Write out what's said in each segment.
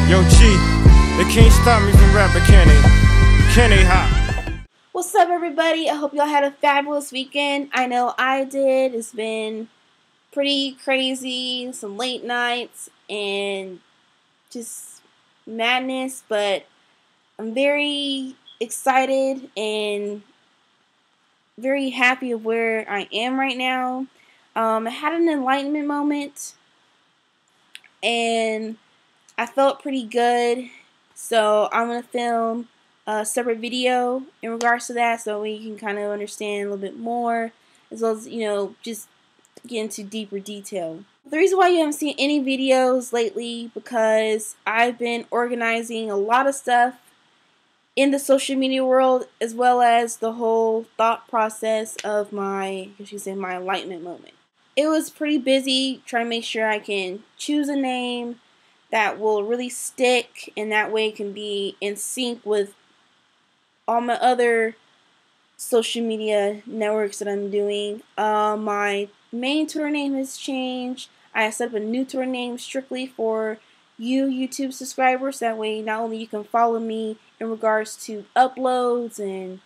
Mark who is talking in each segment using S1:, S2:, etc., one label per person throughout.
S1: Yo, G, they can't stop me from rapping, can they? Can they, ha?
S2: What's up, everybody? I hope y'all had a fabulous weekend. I know I did. It's been pretty crazy, some late nights, and just madness, but I'm very excited and very happy of where I am right now. I had an enlightenment moment, and I felt pretty good, so I'm going to film a separate video in regards to that so we can kind of understand a little bit more, as well as, just get into deeper detail. The reason why you haven't seen any videos lately because I've been organizing a lot of stuff in the social media world, as well as the whole thought process of my enlightenment moment. It was pretty busy trying to make sure I can choose a name that will really stick, and that way it can be in sync with all my other social media networks that I'm doing. My main Twitter name has changed. I set up a new Twitter name strictly for you YouTube subscribers. That way not only you can follow me in regards to uploads and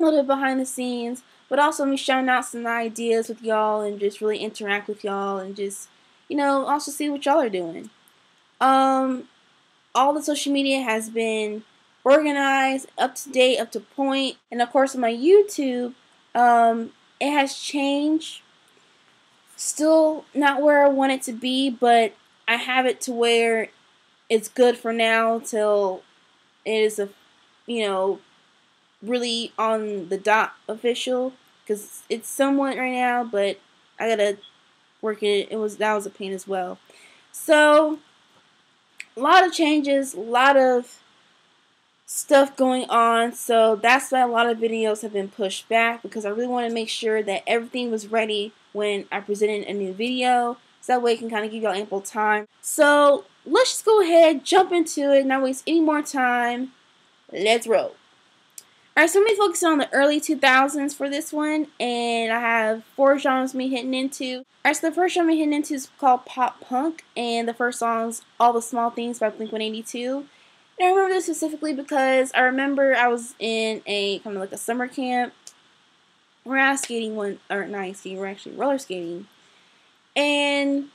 S2: a little bit behind the scenes, but also me shouting out some ideas with y'all and just really interact with y'all and just, also see what y'all are doing. All the social media has been organized, up to date, up to point, and of course on my YouTube, it has changed. Still not where I want it to be, but I have it to where it's good for now till it is really on the dot official, because it's somewhat right now, but I gotta work it. That was a pain as well. So a lot of changes, a lot of stuff going on, so that's why a lot of videos have been pushed back, because I really want to make sure that everything was ready when I presented a new video, so that way I can kind of give y'all ample time. So let's just go ahead, jump into it, not waste any more time. Let's roll. Alright, so I'm going to focus on the early 2000s for this one, and I have 4 genres me hitting into. Alright, so the first genre I'm hitting into is called pop punk, and the first song's All the Small Things by Blink-182. And I remember this specifically because I remember I was in a kind of like a summer camp. We're not skating we're actually roller skating. And,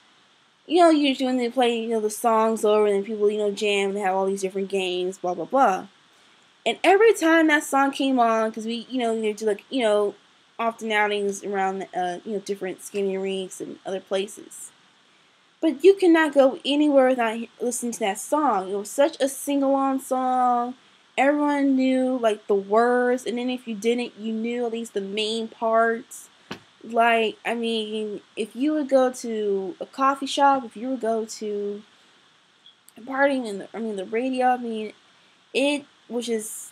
S2: usually when they play, the songs over and then people, jam, they have all these different games, blah, blah, blah. And every time that song came on, because we, do like, often outings around, different skating rinks and other places. But you cannot go anywhere without listening to that song. It was such a sing-along song. Everyone knew, like, the words. And then if you didn't, you knew at least the main parts. Like, I mean, if you would go to a coffee shop, if you would go to a party, the radio, it was just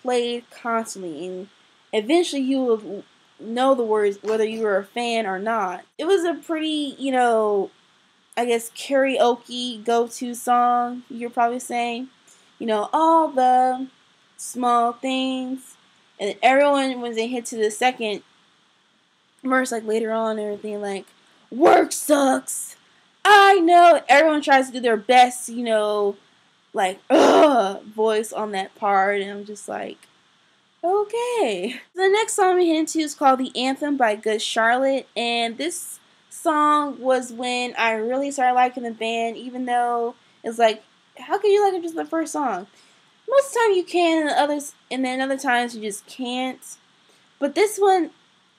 S2: played constantly, and eventually you will know the words whether you were a fan or not. It was a pretty, I guess karaoke go-to song, you're probably saying. All the small things. And everyone, when they hit to the second verse, like later on and everything, like, work sucks. I know. Everyone tries to do their best, like, voice on that part, and I'm just like, okay. The next song we hit into is called The Anthem by Good Charlotte, and this song was when I really started liking the band, even though it's like, how can you like it just the first song? Most of the time you can, and then other times you just can't. But this one,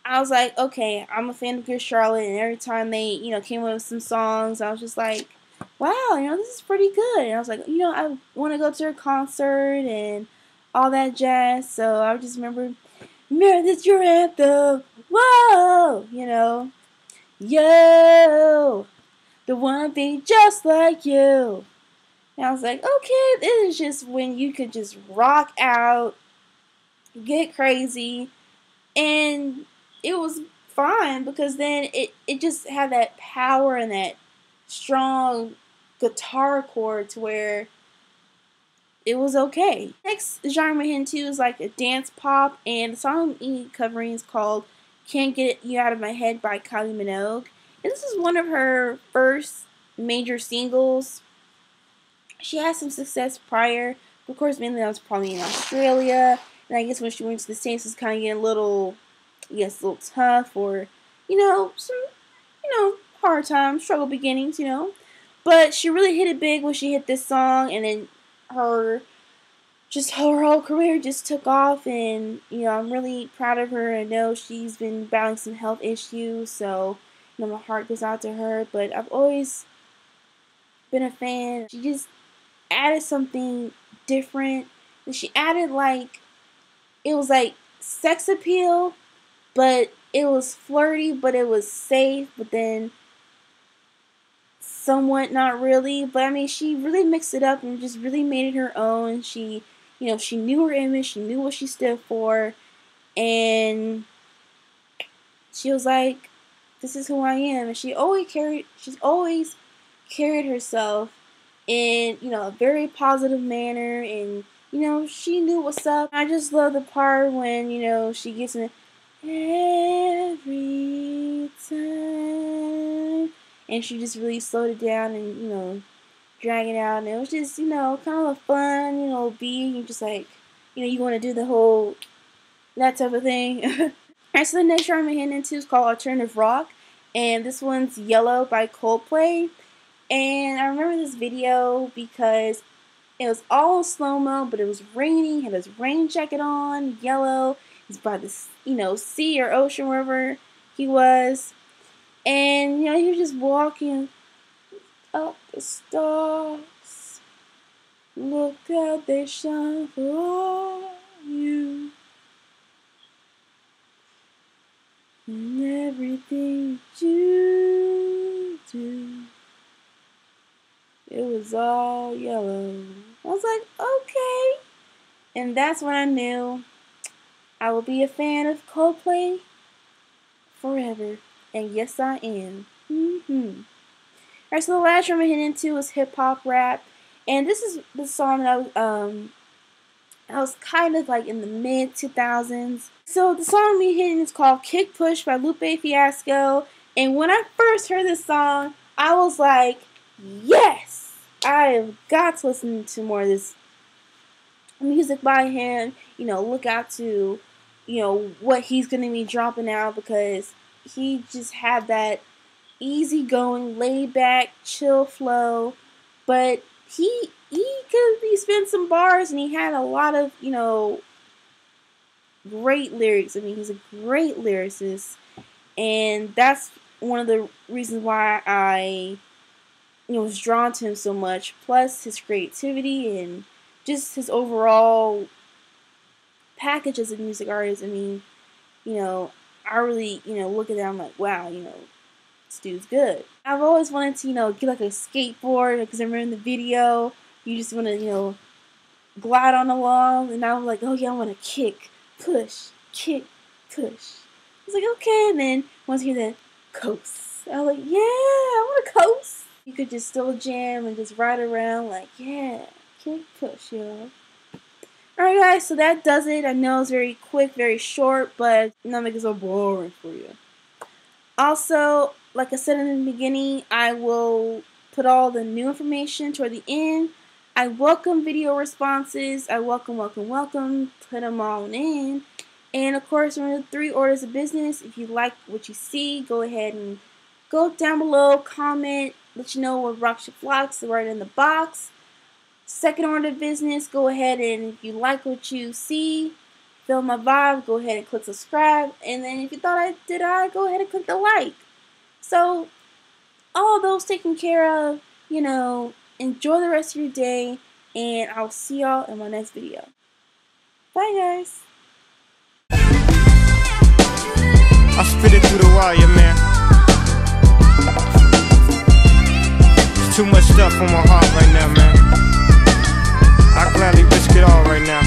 S2: I was like, okay, I'm a fan of Good Charlotte, and every time they, came up with some songs, I was just like, wow, this is pretty good. And I was like, I want to go to their concert and all that jazz. So I just remember this your anthem. Whoa, yo, the one thing just like you. And I was like, okay, this is just when you could just rock out, get crazy, and it was fine because then it just had that power and that strong guitar chord to where it was okay. Next genre we're into is like a dance pop, and the song I'm covering is called Can't Get You Out of My Head by Kylie Minogue. And this is one of her first major singles. She had some success prior. Of course, mainly that was probably in Australia. And I guess when she went to the States, it was kind of getting a little, I guess, a little tough, or, some, hard times, struggle beginnings. But she really hit it big when she hit this song, and then her whole career just took off, and, I'm really proud of her. I know she's been battling some health issues, so, my heart goes out to her, but I've always been a fan. She just added something different, and she added, it was sex appeal, but it was flirty, but it was safe, but then somewhat not really. But I mean, she really mixed it up and just really made it her own. She, she knew her image, she knew what she stood for, and she was like, this is who I am. And she's always carried herself in, a very positive manner, and, she knew what's up. I just love the part when, she gets in every time, and she just really slowed it down and, drag it out, and it was just, kind of a fun, beat. You just you want to do the whole, that type of thing. Alright, so the next genre I'm heading into is called alternative rock, and this one's Yellow by Coldplay. And I remember this video because it was all in slow-mo, but it was raining. He had his rain jacket on, yellow. He's by the, sea or ocean, wherever he was. And, he was just walking up the stars. Look how they shine for you. And everything you do, it was all yellow. I was like, okay. And that's when I knew I will be a fan of Coldplay forever. And yes, I am. Alright, so the last genre I'm hitting into is hip-hop rap. And this is the song that I was kind of in the mid-2000s. So the song me hitting is called Kick Push by Lupe Fiasco. And when I first heard this song, I was like, yes! I have got to listen to more of this music by him. Look out to, what he's going to be dropping out, because he just had that easygoing, laid back, chill flow. But he could be spinning some bars, and he had a lot of, great lyrics. I mean, he's a great lyricist, and that's one of the reasons why I was drawn to him so much, plus his creativity and just his overall package as a music artist. I mean, I really, look at that, I'm like, wow, this dude's good. I've always wanted to, get a skateboard, because I remember in the video, you just want to, glide on the wall, and I was like, oh yeah, I want to kick, push. I was like, okay, and then once you hear that coast, I was like, yeah, I want to coast. You could just still jam and just ride around yeah, kick, push, Alright guys, so that does it. I know it's very quick, very short, but not make it so boring for you. Also, like I said in the beginning, I will put all the new information toward the end. I welcome video responses. I welcome. Put them all in. And of course, remember the 3 orders of business. If you like what you see, go ahead and go down below, comment, let you know what rocks your flocks right in the box. Second order of business, go ahead and if you like what you see, feel my vibe, go ahead and click subscribe. And then if you thought I did, go ahead and click the like. So, all of those taken care of, enjoy the rest of your day, and I'll see y'all in my next video. Bye, guys.
S1: I spit it through the wire, man. There's too much stuff on my heart right now, man. I gladly risk it all right now.